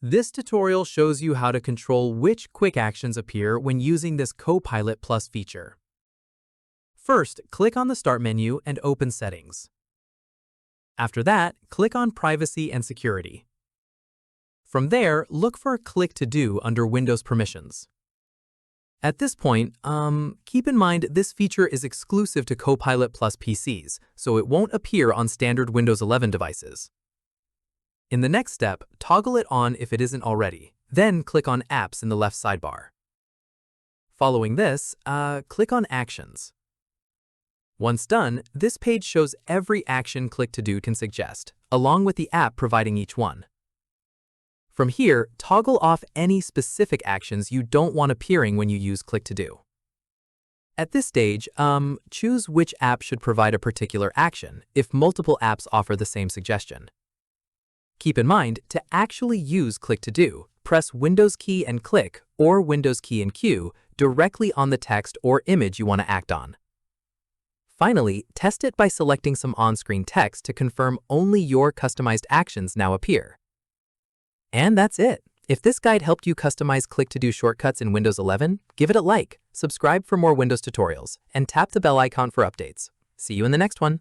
This tutorial shows you how to control which quick actions appear when using this Copilot Plus feature. First, click on the Start menu and open Settings. After that, click on Privacy and Security. From there, look for Click to Do under Windows Permissions. At this point, keep in mind this feature is exclusive to Copilot Plus PCs, so it won't appear on standard Windows 11 devices. In the next step, toggle it on if it isn't already. Then click on Apps in the left sidebar. Following this, click on Actions. Once done, this page shows every action Click to Do can suggest, along with the app providing each one. From here, toggle off any specific actions you don't want appearing when you use Click to Do. At this stage, choose which app should provide a particular action if multiple apps offer the same suggestion. Keep in mind, to actually use Click to Do, press Windows key and click or Windows key and Q directly on the text or image you want to act on. Finally, test it by selecting some on-screen text to confirm only your customized actions now appear. And that's it. If this guide helped you customize Click to Do shortcuts in Windows 11, give it a like, subscribe for more Windows tutorials, and tap the bell icon for updates. See you in the next one.